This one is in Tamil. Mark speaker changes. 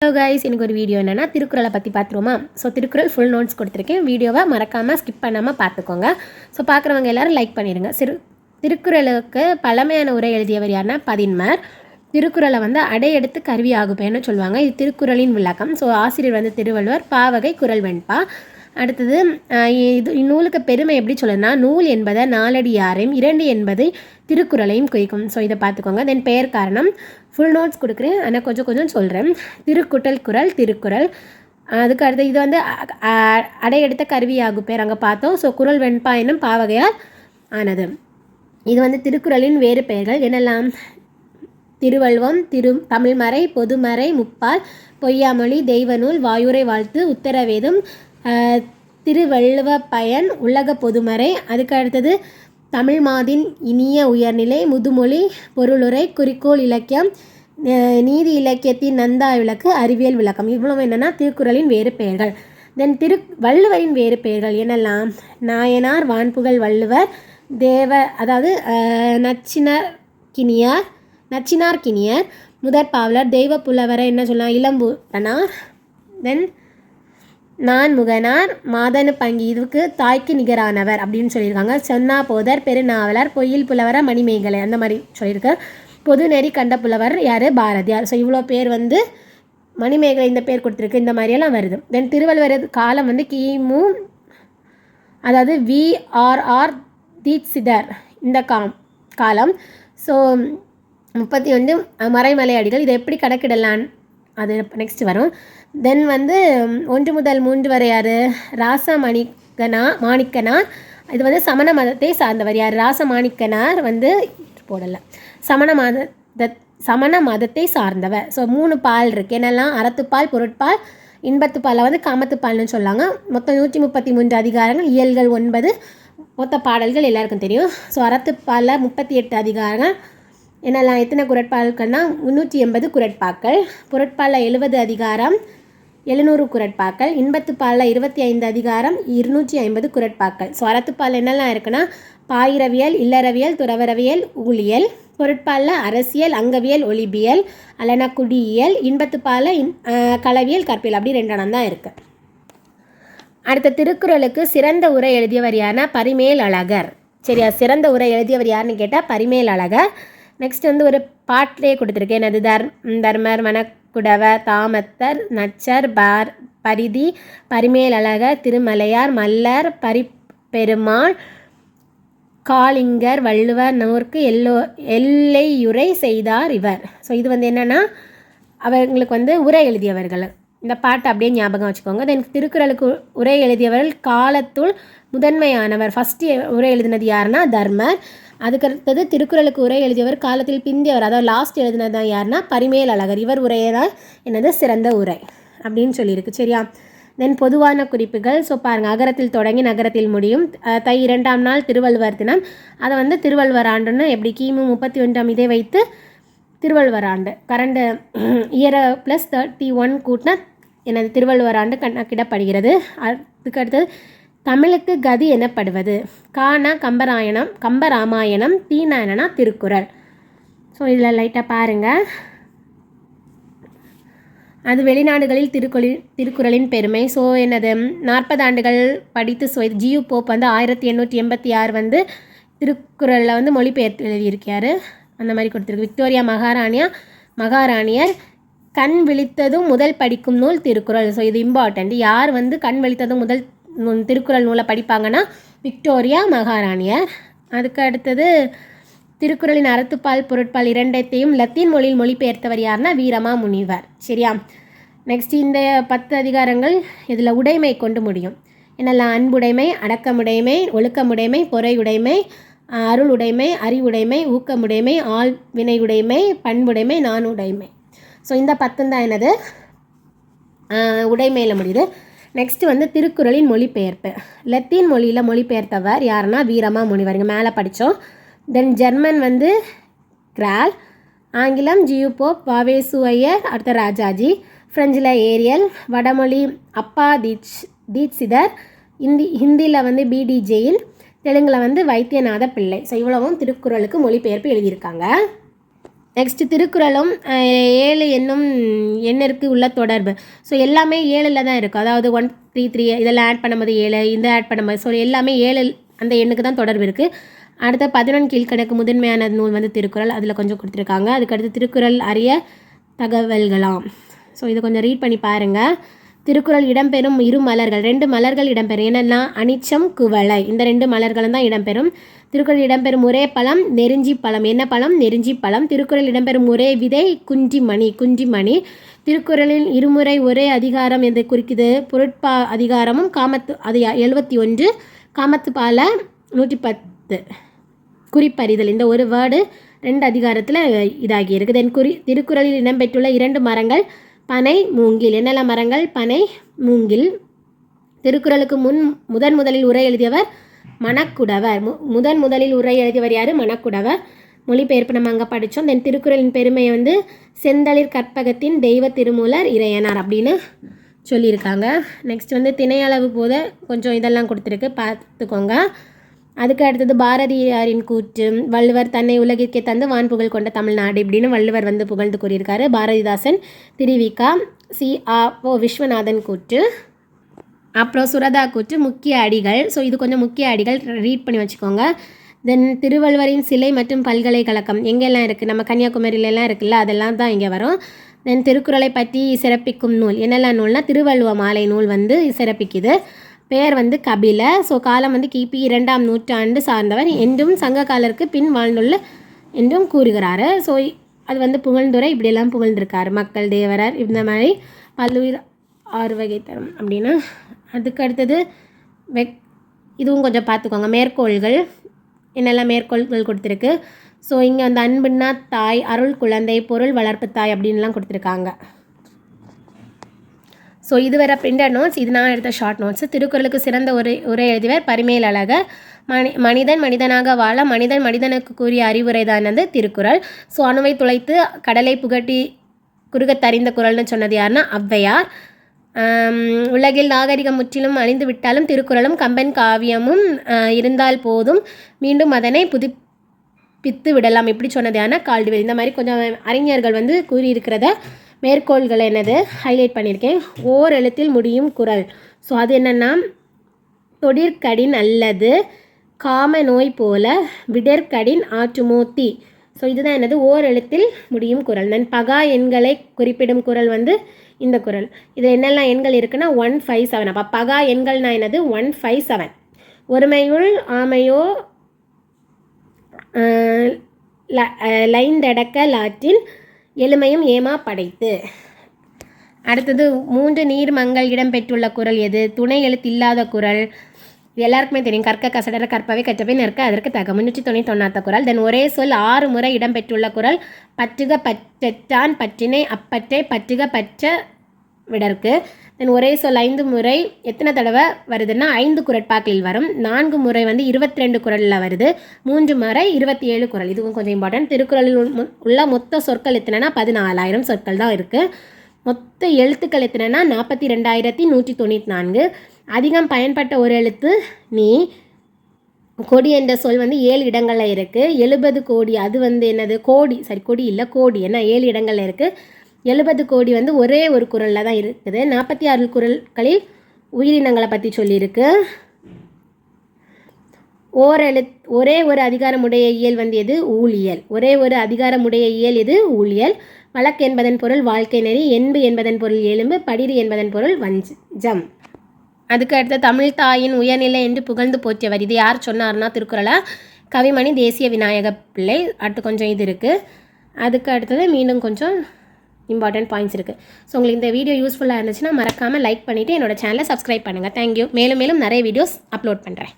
Speaker 1: ஹலோ கைஸ், எனக்கு ஒரு வீடியோ என்னென்னா திருக்குறளை பற்றி பார்த்துருவோமா. ஸோ திருக்குறள் ஃபுல் நோட்ஸ் கொடுத்துருக்கேன். வீடியோவை மறக்காமல் ஸ்கிப் பண்ணாமல் பார்த்துக்கோங்க. ஸோ பார்க்குறவங்க எல்லோரும் லைக் பண்ணிடுங்க. திருக்குறளுக்கு பழமையான உரை எழுதியவர் யாருன்னா பதின்மர். திருக்குறளை அடையெடுத்து கருவி ஆகுப்பேன்னு சொல்லுவாங்க. இது திருக்குறளின் விளக்கம். ஸோ ஆசிரியர் திருவள்ளுவர். பாவகை குறள் வெண்பா. அடுத்தது இது இந்நூலுக்கு பெருமை எப்படி சொல்லுன்னா, நூல் என்பதை நாலடியாரையும் 2 என்பதை திருக்குறளையும் குறிக்கும். ஸோ இதை பார்த்துக்கோங்க. தென் பெயர் காரணம் ஃபுல் நோட்ஸ் கொடுக்குறேன், ஆனால் கொஞ்சம் சொல்கிறேன். திருக்குட்டல் குறள் திருக்குறள். அதுக்கு அடுத்து இது அடையெடுத்த கருவியாகும் பேர் அங்கே பார்த்தோம். ஸோ குறள் வெண்பா என்னும் பாவகையால் ஆனது. இது திருக்குறளின் வேறு பெயர்கள் என்னெல்லாம்? திருவள்ளுவம், தமிழ்மறை, பொதுமறை, முப்பால், பொய்யாமொழி, தெய்வநூல், வாயுரை வாழ்த்து, உத்தரவேதம், திருவள்ளுவ பயன், உலக பொதுமறை. அதுக்கு அடுத்தது தமிழ் மாதின் இனிய உயர்நிலை, முதுமொழி, பொருளுரை, குறிக்கோள் இலக்கியம், நீதி இலக்கியத்தின் நந்தா விளக்கு, அறிவியல் விளக்கம். இவ்வளவு என்னென்னா திருக்குறளின் வேறு பெயர்கள். தென் வள்ளுவரின் வேறு பெயர்கள் என்னெல்லாம்? நாயனார், வான்புகழ் வள்ளுவர், அதாவது நச்சினார்கினியர், முதற் பாவலர், தெய்வ புலவரை என்ன சொல்லலாம்? இளம்பூரணார். தென் நான்முகனார், மாதனு பங்கி, இதுக்கு தாய்க்கு நிகரானவர் அப்படின்னு சொல்லியிருக்காங்க. சொன்னா போதர், பெருநாவலர், பொய்யில் புலவர, மணிமேகலை, அந்த மாதிரி சொல்லியிருக்கு. பொது நெறி கண்ட புலவர் யார்? பாரதியார். ஸோ இவ்வளோ பேர் மணிமேகலை இந்த பேர் கொடுத்துருக்கு. இந்த மாதிரியெல்லாம் வருது. தென் திருவள்ளுவர் காலம் கிமு, அதாவது VRR தீட்சிதர் இந்த காலம். ஸோ 31 மறைமலை அடிகள். இதை எப்படி கணக்கிடலாம் அது நெக்ஸ்ட் வரும். தென் 1 முதல் 3 வரை யார்? மாணிக்கனார். இது சமண மதத்தை சார்ந்தவர். யார்? ராசமாணிக்கனார் போடலை. சமண மதத்தை சார்ந்தவர். ஸோ 3 பால் இருக்குது. என்னெல்லாம்? அறத்துப்பால், பொருட்பால், இன்பத்துப்பாலை காமத்துப்பால்னு சொல்லாங்க. மொத்தம் 133 அதிகாரங்கள், இயல்கள் 9, மொத்த பாடல்கள் எல்லாருக்கும் தெரியும். ஸோ அறத்துப்பாலில் 38 அதிகாரங்கள். என்னெல்லாம்? எத்தனை குரட்பாக்கள்னா 380 குரட்பாக்கள். பொருட்பாலில் 70 அதிகாரம், 700 குரட்பாக்கள். இன்பத்துப்பாலில் 25 அதிகாரம், 250 குரட்பாக்கள். ஸோ அறத்துப்பால் என்னெல்லாம் இருக்குன்னா, பாயிரவியல், இல்லறவியல், துறவரவியல், ஊழியல். பொருட்பாலில் அரசியல், அங்கவியல், ஒளிபியல், அல்லனா குடியியல். இன்பத்துப்பாலில் களவியல், கற்பியல். அப்படி 2 தான் இருக்குது. அடுத்த திருக்குறளுக்கு சிறந்த உரை எழுதியவர் யாருன்னா பரிமேல் அழகர். சரியா? சிறந்த உரை எழுதியவர் யாருன்னு கேட்டால் பரிமேல் அழகர். நெக்ஸ்ட் ஒரு பாட்டிலே கொடுத்துருக்கேன். அது தர்மர், மணக்குடவ, தாமத்தர், நச்சர், பரிதி, பரிமேல் அழகர், திருமலையார், மல்லர், பரிப்பெருமாள், காளிங்கர், வள்ளுவர், நூற்கு எல்லையுரை செய்தார் இவர். ஸோ இது என்னென்னா அவங்களுக்கு உரை எழுதியவர்கள். இந்த பாட்டை அப்படியே ஞாபகம் வச்சுக்கோங்க. தென் திருக்குறளுக்கு உரை எழுதியவர்கள் காலத்துள் முதன்மையானவர். ஃபஸ்ட்டு உரை எழுதினது யாருன்னா தர்மர். அதுக்கடுத்தது திருக்குறளுக்கு உரை எழுதியவர் காலத்தில் பிந்தியவர், அதாவது லாஸ்ட் எழுதினது தான் யாருன்னா பரிமேல் அழகர். இவர் உரையை தான் என்னது சிறந்த உரை அப்படின்னு சொல்லியிருக்கு. சரியா? தென் பொதுவான குறிப்புகள். ஸோ பாருங்கள், அகரத்தில் தொடங்கி நகரத்தில் முடியும். தை 2ஆம் நாள் திருவள்ளுவர் தினம். அதை திருவள்ளுவர் ஆண்டுன்னு எப்படி கிமு 31 இதை வைத்து திருவள்ளுவர் ஆண்டு கரண்ட் இயரை +31 கூட்டினா எனது திருவள்ளுவர் ஆண்டு கணக்கிடப்படுகிறது. அதுக்கடுத்தது தமிழுக்கு கதி எனப்படுவது. கானா கம்பராமாயணம், தீனா என்னன்னா திருக்குறள். ஸோ இதில் லைட்டாக பாருங்கள். அது வெளிநாடுகளில் திருக்குறளின் பெருமை. ஸோ என்னது 40 ஆண்டுகள் படித்து ஜியு போப் 1886 திருக்குறளில் மொழிபெயர்த்து எழுதியிருக்காரு. அந்த மாதிரி கொடுத்துருக்கு. விக்டோரியா மகாராணியர் கண் விழித்ததும் முதல் படிக்கும் நூல் திருக்குறள். ஸோ இது இம்பார்ட்டண்ட். யார் கண் விழித்ததும் முதல் திருக்குறள் நூலை படிப்பாங்கன்னா விக்டோரியா மகாராணியர். அதுக்கு அடுத்தது திருக்குறளின் அறத்துப்பால், பொருட்பால் 2ஐயும் லத்தீன் மொழியில் மொழிபெயர்த்தவர் யாருன்னா வீரமாமுனிவர். சரியா? நெக்ஸ்ட் இந்த 10 அதிகாரங்கள் இதில் உடைமை கொண்டு முடியும். என்னெல்லாம்? அன்புடைமை, அடக்கமுடைமை, ஒழுக்கமுடைமை, பொறையுடைமை, அருளுடைமை, அறிவுடைமை, ஊக்கமுடைமை, வினையுடைமை, பண்புடைமை, நானுடைமை. ஸோ இந்த 10 தான் என்னது உடைமையில் முடியுது. நெக்ஸ்ட் திருக்குறளின் மொழிபெயர்ப்பு. லத்தீன் மொழியில் மொழிபெயர்த்தவர் யாருன்னா வீரமாமுனிவர். இங்கே மேலே படித்தோம். தென் ஜெர்மன் கிரால், ஆங்கிலம் ஜியு போப், வாவேசு ஐயர், அடுத்த ராஜாஜி, ஃப்ரெஞ்சில் ஏரியல், வடமொழி அப்பா தீட்சிதர், ஹிந்தியில் BD ஜெயில், தெலுங்கில் வைத்தியநாத பிள்ளை. ஸோ இவ்வளவும் திருக்குறளுக்கு மொழிபெயர்ப்பு எழுதியிருக்காங்க. நெக்ஸ்ட்டு திருக்குறளும் 7 என்னும் எண்ணிற்கு உள்ள தொடர்பு. ஸோ எல்லாமே 7ல் தான் இருக்கும். அதாவது 1 3 3 இதெல்லாம் ஆட் பண்ணும்போது 7, இந்த ஆட் பண்ணும்போது ஸோ எல்லாமே 7 அந்த எண்ணுக்கு தான் தொடர்பு இருக்குது. அடுத்த 11 கீழ்கணக்கு முதன்மையான நூல் வந்து திருக்குறள், அதில் கொஞ்சம் கொடுத்துருக்காங்க. அதுக்கடுத்து திருக்குறள் அறிய தகவல்களாம். ஸோ இது கொஞ்சம் ரீட் பண்ணி பாருங்கள். திருக்குறள் இடம்பெறும் 2 மலர்கள், 2 மலர்கள் இடம்பெறும். என்னென்னா அனிச்சம், குவளை, இந்த 2 மலர்களும் தான் இடம்பெறும். திருக்குறள் இடம்பெறும் ஒரே பழம் நெருஞ்சி பழம். என்ன பழம்? நெருஞ்சி பழம். திருக்குறள் இடம்பெறும் ஒரே விதை குஞ்சிமணி, குஞ்சிமணி. திருக்குறளில் இருமுறை ஒரே அதிகாரம் என்று குறிக்குது. பொருட்பா அதிகாரமும் காமத்து அது 71, காமத்து பால 110. குறிப்பறிதல் இந்த ஒரு வேர்டு 2 அதிகாரத்தில் இதாகி இருக்குது. தென் திருக்குறளில் இடம்பெற்றுள்ள 2 மரங்கள் பனை, மூங்கில். என்னெல்லாம் மரங்கள்? பனை, மூங்கில். திருக்குறளுக்கு முதலில் உரை எழுதியவர் மணக்குடவர். முதலில் உரை எழுதியவர் யார்? மணக்குடவர். மொழிபெயர்ப்பு நம்ம அங்கே படித்தோம். தென் திருக்குறளின் பெருமையை வந்து செந்தளிர் கற்பகத்தின் தெய்வ திருமூலர் இறையனார் அப்படின்னு சொல்லியிருக்காங்க. நெக்ஸ்ட் வந்து திணையளவு போத கொஞ்சம் இதெல்லாம் கொடுத்துருக்கு, பார்த்துக்கோங்க. அதுக்கு அடுத்தது பாரதியாரின் கூற்று. வள்ளுவர் தன்னை உலகிற்கே தந்து வான்புகழ் கொண்ட தமிழ்நாடு இப்படின்னு வள்ளுவர் வந்து புகழ்ந்து கூறியிருக்காரு. பாரதிதாசன் திருவிக்கா. CRO விஸ்வநாதன் கூற்று. அப்புறம் சுரதா கூற்று. முக்கிய அடிகள். ஸோ இது கொஞ்சம் முக்கிய அடிகள் ரீட் பண்ணி வச்சுக்கோங்க. தென் திருவள்ளுவரின் சிலை மற்றும் பல்கலைக்கழகம் எங்கெல்லாம் இருக்குது? நம்ம கன்னியாகுமரியிலலாம் இருக்குல்ல, அதெல்லாம் தான் இங்கே வரும். தென் திருக்குறளை பற்றி சிறப்பிக்கும் நூல் என்னெல்லாம் நூல்னால் திருவள்ளுவ மாலை நூல் வந்து சிறப்பிக்குது. பெயர் வந்து கபில. ஸோ காலம் வந்து கிபி 2ஆம் நூற்றாண்டு சார்ந்தவர் என்றும் சங்க காலருக்கு பின் வாழ்ந்துள்ள என்றும் கூறுகிறாரு. ஸோ அது வந்து புகழ்ந்துரை இப்படியெல்லாம் புகழ்ந்திருக்காரு. மக்கள் தேவரர் இந்த மாதிரி பல்லுயிர் 6 வகை தரும் அப்படின்னு. அதுக்கு அடுத்தது இதுவும் கொஞ்சம் பார்த்துக்கோங்க. மேற்கோள்கள் என்னெல்லாம் மேற்கோள்கள் கொடுத்துருக்கு. ஸோ இங்கே வந்து அன்புன்னா தாய், அருள் குழந்தை, பொருள் வளர்ப்பு தாய் அப்படின்லாம் கொடுத்துருக்காங்க. ஸோ இது வர பிரிண்டட் நோட்ஸ், இது நான் எடுத்த ஷார்ட் நோட்ஸு. திருக்குறளுக்கு சிறந்த உரை எழுதியவர் பரிமேல் அழகர். மனிதன் மனிதனாக வாழ மனிதன் மனிதனுக்கு கூறிய அறிவுரை தான் வந்து திருக்குறள். ஸோ அணுவை துளைத்து கடலை புகட்டி குறுகத்தறிந்த குறள்னு சொன்னது யாருன்னா ஔவையார். உலகில் நாகரிகம் முற்றிலும் அழிந்து விட்டாலும் திருக்குறளும் கம்பன் காவியமும் இருந்தால் போதும், மீண்டும் அதனை புதுப்பித்து விடலாம் இப்படி சொன்னது யாருன்னா கால்டுவெல். இந்த மாதிரி கொஞ்சம் அறிஞர்கள் வந்து கூறியிருக்கிறத மேற்கோள்கள் என்னது ஹைலைட் பண்ணியிருக்கேன். ஓர் எழுத்தில் முடியும் குறள். ஸோ அது என்னென்னா தொடிற்கடின் அல்லது காம நோய் போல விடற்கடின் ஆற்றுமோத்தி. ஸோ இதுதான் என்னது ஓர் எழுத்தில் முடியும் குறள். தென் பகா எண்களை குறிப்பிடும் குறள் வந்து இந்த குறள். இது என்னெல்லாம் எண்கள் இருக்குன்னா 157. அப்போ பகா எண்கள்னா என்னது 157. ஒருமையுள் ஆமையோ லைந்தடக்க லாற்றின் எளிமையும் ஏமா படைத்து. அடுத்தது 3 நீர்மங்கள் இடம்பெற்றுள்ள குறள் எது? துணை எழுத்து இல்லாத குறள். இது எல்லாருக்குமே தெரியும். கற்க கசடர கற்பவை கற்றவை நிற்க அதற்கு தக 399 குறள். தென் ஒரே சொல் 6 முறை இடம்பெற்றுள்ள குறள் பற்றுக பற்றான் பற்றினை அப்பற்றை பற்றுக பற்ற விடற்கு. தென் ஒரே சொல் 5 முறை எத்தனை தடவை வருதுன்னா 5 குறட்பாக்களில் வரும். 4 முறை வந்து 22 குறளில் வருது. 3 முறை 27 குறள். இதுவும் கொஞ்சம் இம்பார்ட்டன்ட். திருக்குறளில் உள்ள மொத்த சொற்கள் எத்தனைனா 14,000 சொற்கள் தான் இருக்குது. மொத்த எழுத்துக்கள் எத்தனைனா 42,194. அதிகம் பயன்பட்ட ஒரு எழுத்து நீ. கொடி என்ற சொல் வந்து 7 இடங்களில் இருக்குது. 70 கோடி அது வந்து என்னது கோடி, சரி கொடி இல்லை கோடி, ஏன்னா 7 இடங்களில் இருக்குது. 70 கோடி வந்து ஒரே ஒரு குறளில் தான் இருக்குது. 46 குறள்களில் உயிரினங்களை பற்றி சொல்லியிருக்கு. ஒரே ஒரு அதிகாரமுடைய இயல் வந்து எது? ஊழியல். ஒரே ஒரு அதிகாரமுடைய இயல் எது? ஊழியல். வழக்கு என்பதன் பொருள் வாழ்க்கை நெறி. என்பு என்பதன் பொருள் எலும்பு. படிறு என்பதன் பொருள் வஞ்சம். அதுக்கு அடுத்த தமிழ் தாயின் உயர்நிலை என்று புகழ்ந்து போற்றியவர். இது யார் சொன்னார்னா திருக்குறளை கவிமணி தேசிய விநாயக பிள்ளை. அடுத்து கொஞ்சம் இது இருக்குது. அதுக்கு அடுத்தது மீண்டும் கொஞ்சம் இம்பார்ட்டன்ட் பாயிண்ட்ஸ் இருக்குது. ஸோ உங்களுக்கு இந்த வீடியோ யூஸ்ஃபுல்லாக இருந்துச்சுன்னா மறக்காமல் லைக் பண்ணிவிட்டு என்னோடய சேனலை சப்ஸ்கிரைப் பண்ணுங்கள். தேங்க்யூ. மேலும் நிறைய வீடியோஸ் அப்லோட் பண்ணுறேன்.